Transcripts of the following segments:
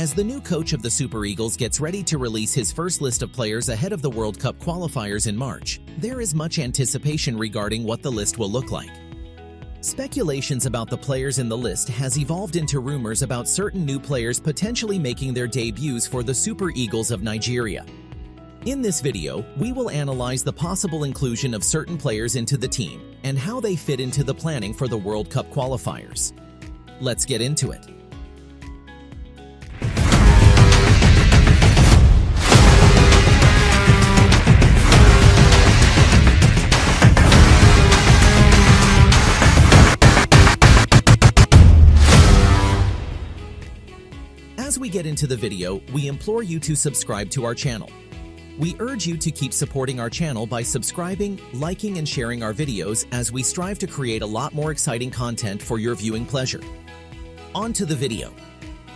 As the new coach of the Super Eagles gets ready to release his first list of players ahead of the World Cup qualifiers in March, there is much anticipation regarding what the list will look like. Speculations about the players in the list has evolved into rumors about certain new players potentially making their debuts for the Super Eagles of Nigeria. In this video, we will analyze the possible inclusion of certain players into the team and how they fit into the planning for the World Cup qualifiers. Let's get into it. As we get into the video, we implore you to subscribe to our channel. We urge you to keep supporting our channel by subscribing, liking, and sharing our videos as we strive to create a lot more exciting content for your viewing pleasure. On to the video.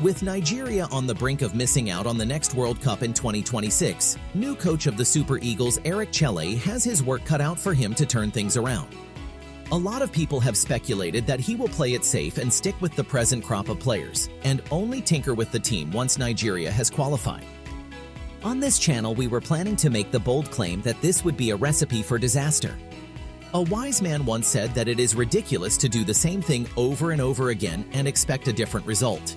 With Nigeria on the brink of missing out on the next World Cup in 2026, new coach of the Super Eagles Eric Chille has his work cut out for him to turn things around. A lot of people have speculated that he will play it safe and stick with the present crop of players, and only tinker with the team once Nigeria has qualified. On this channel, we were planning to make the bold claim that this would be a recipe for disaster. A wise man once said that it is ridiculous to do the same thing over and over again and expect a different result.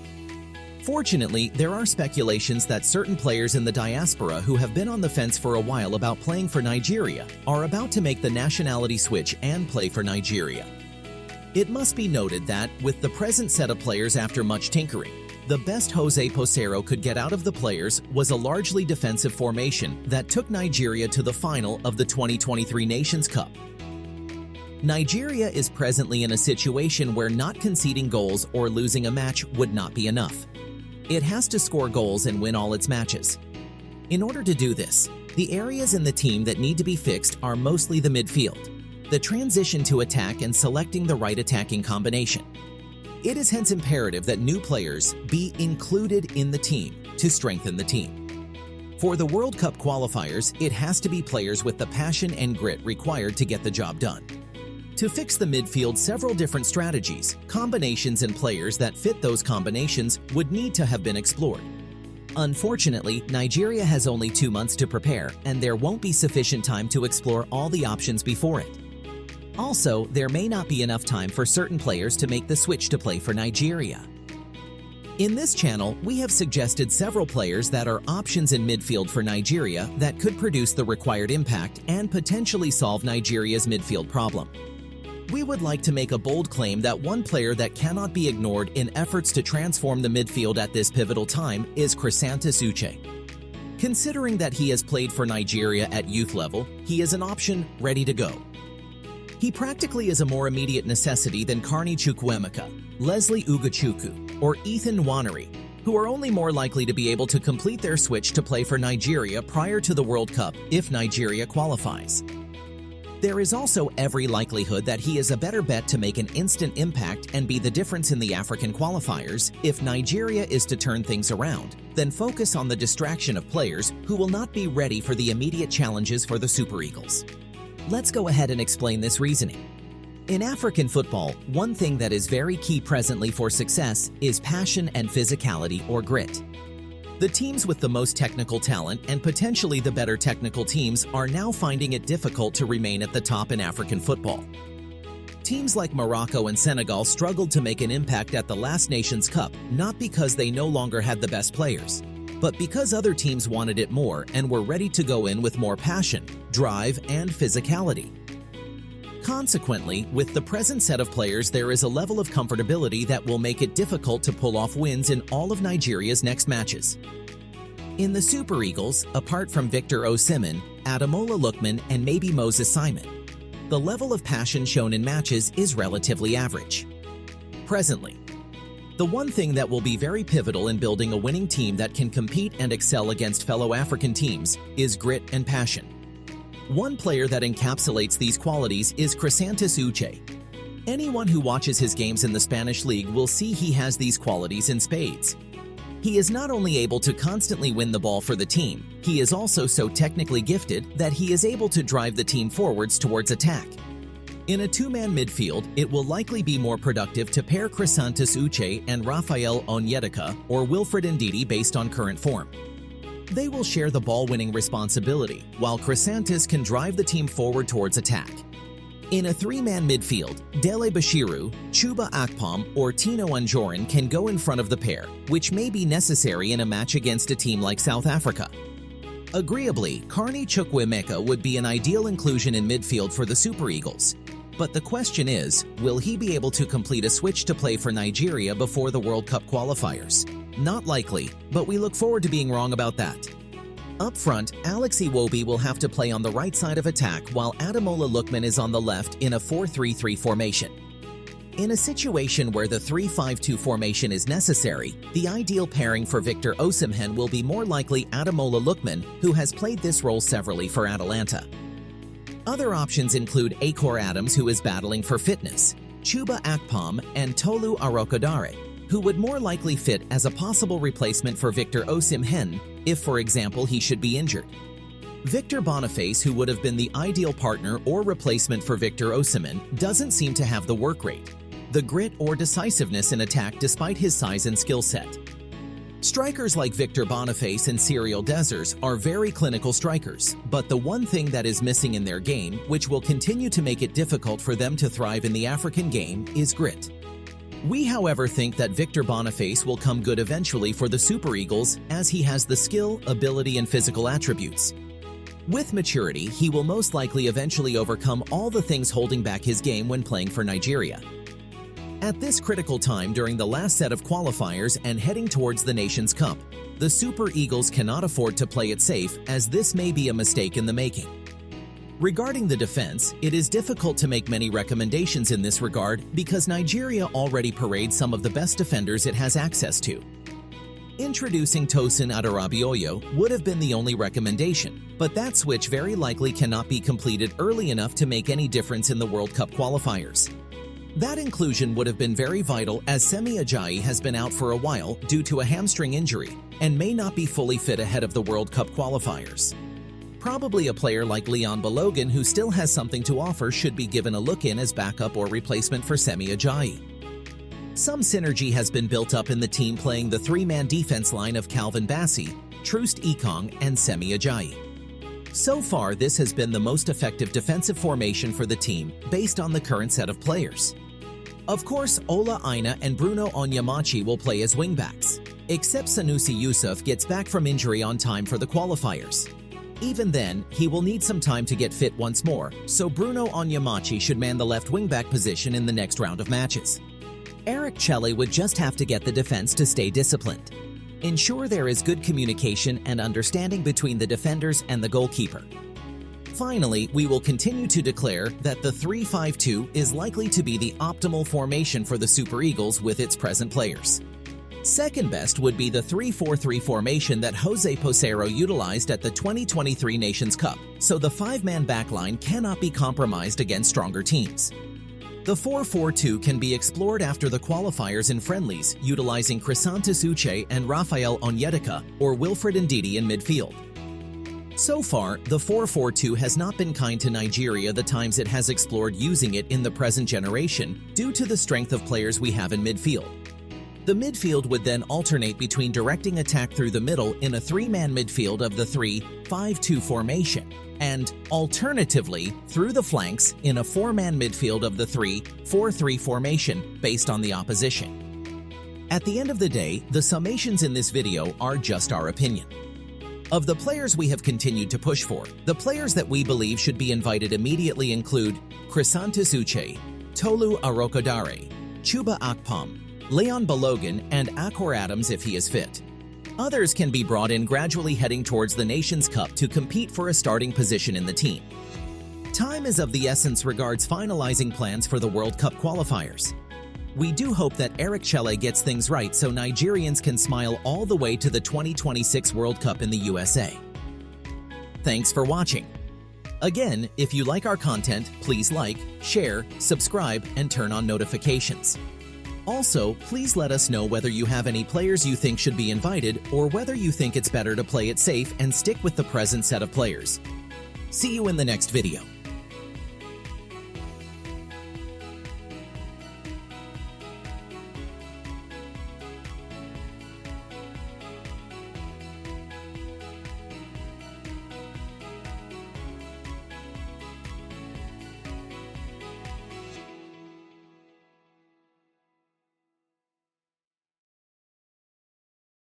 Fortunately, there are speculations that certain players in the diaspora who have been on the fence for a while about playing for Nigeria are about to make the nationality switch and play for Nigeria. It must be noted that, with the present set of players after much tinkering, the best Jose Posero could get out of the players was a largely defensive formation that took Nigeria to the final of the 2023 Nations Cup. Nigeria is presently in a situation where not conceding goals or losing a match would not be enough. It has to score goals and win all its matches. In order to do this, the areas in the team that need to be fixed are mostly the midfield, the transition to attack, and selecting the right attacking combination. It is hence imperative that new players be included in the team to strengthen the team. For the World Cup qualifiers, it has to be players with the passion and grit required to get the job done. To fix the midfield, several different strategies, combinations, and players that fit those combinations would need to have been explored. Unfortunately, Nigeria has only 2 months to prepare, and there won't be sufficient time to explore all the options before it. Also, there may not be enough time for certain players to make the switch to play for Nigeria. In this channel, we have suggested several players that are options in midfield for Nigeria that could produce the required impact and potentially solve Nigeria's midfield problem. We would like to make a bold claim that one player that cannot be ignored in efforts to transform the midfield at this pivotal time is Chrisantis Uche. Considering that he has played for Nigeria at youth level, he is an option ready to go. He practically is a more immediate necessity than Carney Chukwuemeka, Lesley Ugochukwu, or Ethan Nwaneri, who are only more likely to be able to complete their switch to play for Nigeria prior to the World Cup if Nigeria qualifies. There is also every likelihood that he is a better bet to make an instant impact and be the difference in the African qualifiers if Nigeria is to turn things around, than focus on the distraction of players who will not be ready for the immediate challenges for the Super Eagles. Let's go ahead and explain this reasoning. In African football, one thing that is very key presently for success is passion and physicality, or grit. The teams with the most technical talent and potentially the better technical teams are now finding it difficult to remain at the top in African football. Teams like Morocco and Senegal struggled to make an impact at the last Nations Cup, not because they no longer had the best players, but because other teams wanted it more and were ready to go in with more passion, drive, and physicality. Consequently, with the present set of players, there is a level of comfortability that will make it difficult to pull off wins in all of Nigeria's next matches. In the Super Eagles, apart from Victor Osimhen, Ademola Lookman, and maybe Moses Simon, the level of passion shown in matches is relatively average. Presently, the one thing that will be very pivotal in building a winning team that can compete and excel against fellow African teams is grit and passion. One player that encapsulates these qualities is Chrisantis Uche. Anyone who watches his games in the Spanish league will see he has these qualities in spades. He is not only able to constantly win the ball for the team, he is also so technically gifted that he is able to drive the team forwards towards attack. In a two-man midfield, it will likely be more productive to pair Chrysanthus Uche and Raphael Onyedika or Wilfred Ndidi based on current form. They will share the ball-winning responsibility, while Chrysanthus can drive the team forward towards attack. In a three-man midfield, Dele Bashiru, Chuba Akpom, or Tino Anjorin can go in front of the pair, which may be necessary in a match against a team like South Africa. Agreeably, Carney Chukwuemeka would be an ideal inclusion in midfield for the Super Eagles. But the question is, will he be able to complete a switch to play for Nigeria before the World Cup qualifiers? Not likely, but we look forward to being wrong about that. Up front, Alex Iwobi will have to play on the right side of attack while Ademola Lookman is on the left in a 4-3-3 formation. In a situation where the 3-5-2 formation is necessary, the ideal pairing for Victor Osimhen will be more likely Ademola Lookman, who has played this role severally for Atalanta. Other options include Akor Adams, who is battling for fitness, Chuba Akpom, and Tolu Arokodare, who would more likely fit as a possible replacement for Victor Osimhen if, for example, he should be injured. Victor Boniface, who would have been the ideal partner or replacement for Victor Osimhen, doesn't seem to have the work rate, the grit or decisiveness in attack despite his size and skill set. Strikers like Victor Boniface and Cyril Dessers are very clinical strikers, but the one thing that is missing in their game, which will continue to make it difficult for them to thrive in the African game, is grit. We, however, think that Victor Boniface will come good eventually for the Super Eagles as he has the skill, ability, and physical attributes. With maturity, he will most likely eventually overcome all the things holding back his game when playing for Nigeria. At this critical time during the last set of qualifiers and heading towards the Nations Cup, the Super Eagles cannot afford to play it safe, as this may be a mistake in the making. Regarding the defense, it is difficult to make many recommendations in this regard because Nigeria already parades some of the best defenders it has access to. Introducing Tosin Adarabioyo would have been the only recommendation, but that switch very likely cannot be completed early enough to make any difference in the World Cup qualifiers. That inclusion would have been very vital, as Semi Ajayi has been out for a while due to a hamstring injury and may not be fully fit ahead of the World Cup qualifiers. Probably a player like Leon Balogun, who still has something to offer, should be given a look in as backup or replacement for Semi Ajayi. Some synergy has been built up in the team playing the three-man defense line of Calvin Bassey, Troost Ekong, and Semi Ajayi. So far, this has been the most effective defensive formation for the team based on the current set of players. Of course, Ola Aina and Bruno Onyemachi will play as wingbacks, except Sanusi Yusuf gets back from injury on time for the qualifiers. Even then, he will need some time to get fit once more, so Bruno Onyemachi should man the left wingback position in the next round of matches. Eric Chille would just have to get the defense to stay disciplined. Ensure there is good communication and understanding between the defenders and the goalkeeper. Finally, we will continue to declare that the 3-5-2 is likely to be the optimal formation for the Super Eagles with its present players. Second best would be the 3-4-3 formation that Jose Posero utilized at the 2023 Nations Cup, so the five-man backline cannot be compromised against stronger teams. The 4-4-2 can be explored after the qualifiers in friendlies, utilizing Chrysanthus Uche and Raphael Onyedika or Wilfred Ndidi in midfield. So far, the 4-4-2 has not been kind to Nigeria the times it has explored using it in the present generation due to the strength of players we have in midfield. The midfield would then alternate between directing attack through the middle in a three-man midfield of the 3-5-2 formation, and alternatively through the flanks in a four-man midfield of the 3-4-3 formation based on the opposition. At the end of the day, the summations in this video are just our opinion. Of the players we have continued to push for, the players that we believe should be invited immediately include Chrysanthus Uche, Tolu Arokodare, Chuba Akpom, Leon Balogun, and Akor Adams if he is fit. Others can be brought in gradually heading towards the Nations Cup to compete for a starting position in the team. Time is of the essence regards finalizing plans for the World Cup qualifiers. We do hope that Eric Chille gets things right so Nigerians can smile all the way to the 2026 World Cup in the USA. Thanks for watching. Again, if you like our content, please like, share, subscribe, and turn on notifications. Also, please let us know whether you have any players you think should be invited or whether you think it's better to play it safe and stick with the present set of players. See you in the next video.